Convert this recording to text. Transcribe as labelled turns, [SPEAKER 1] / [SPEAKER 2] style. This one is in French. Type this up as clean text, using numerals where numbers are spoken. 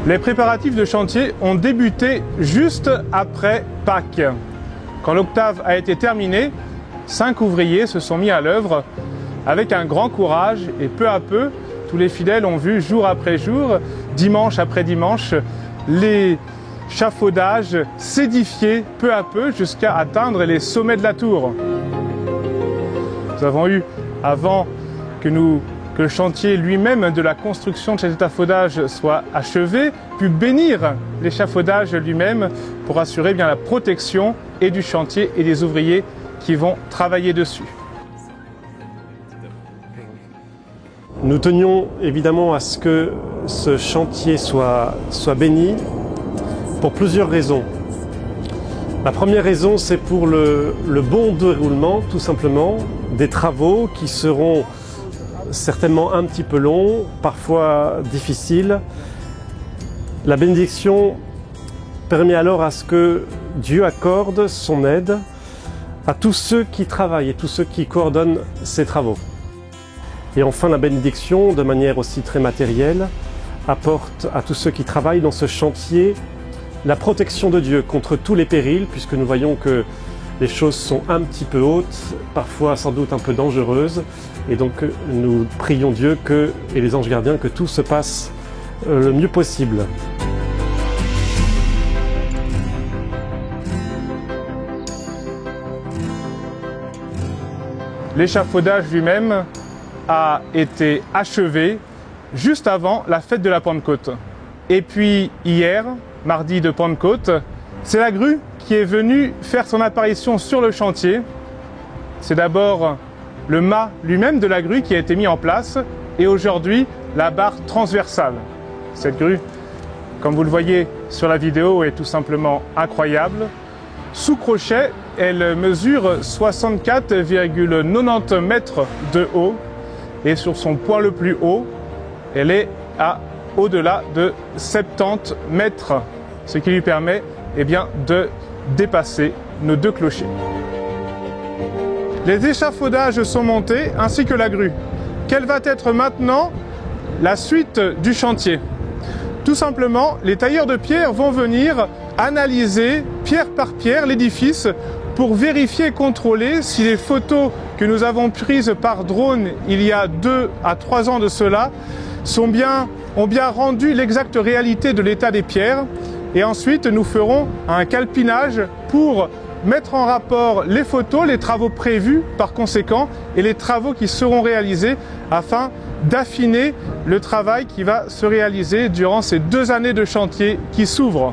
[SPEAKER 1] Les préparatifs de chantier ont débuté juste après Pâques. Quand l'octave a été terminée, 5 ouvriers se sont mis à l'œuvre avec un grand courage et peu à peu, tous les fidèles ont vu jour après jour, dimanche après dimanche, les chafaudages s'édifier peu à peu jusqu'à atteindre les sommets de la tour. Nous avons eu, avant que le chantier lui-même de la construction de cet échafaudage soit achevé, pu bénir l'échafaudage lui-même pour assurer bien la protection et du chantier et des ouvriers qui vont travailler dessus.
[SPEAKER 2] Nous tenions évidemment à ce que ce chantier soit béni pour plusieurs raisons. La première raison, c'est pour le bon déroulement, tout simplement, des travaux qui seront certainement un petit peu longs, parfois difficiles. La bénédiction permet alors à ce que Dieu accorde son aide à tous ceux qui travaillent et tous ceux qui coordonnent ces travaux. Et enfin, la bénédiction, de manière aussi très matérielle, apporte à tous ceux qui travaillent dans ce chantier la protection de Dieu contre tous les périls, puisque nous voyons que les choses sont un petit peu hautes, parfois sans doute un peu dangereuses. Et donc nous prions Dieu et les anges gardiens que tout se passe le mieux possible.
[SPEAKER 1] L'échafaudage lui-même a été achevé juste avant la fête de la Pentecôte. Et puis hier, mardi de Pentecôte, c'est la grue qui est venue faire son apparition sur le chantier. C'est d'abord le mât lui-même de la grue qui a été mis en place et aujourd'hui la barre transversale. Cette grue, comme vous le voyez sur la vidéo, est tout simplement incroyable. Sous crochet, elle mesure 64,90 mètres de haut et sur son point le plus haut, elle est à au-delà de 70 mètres, ce qui lui permet de dépasser nos 2 clochers. Les échafaudages sont montés ainsi que la grue. Quelle va être maintenant la suite du chantier? Tout simplement, les tailleurs de pierre vont venir analyser pierre par pierre l'édifice pour vérifier et contrôler si les photos que nous avons prises par drone il y a 2 à 3 ans de cela ont bien rendu l'exacte réalité de l'état des pierres. Et ensuite, nous ferons un calpinage pour mettre en rapport les photos, les travaux prévus par conséquent et les travaux qui seront réalisés afin d'affiner le travail qui va se réaliser durant ces 2 années de chantier qui s'ouvrent.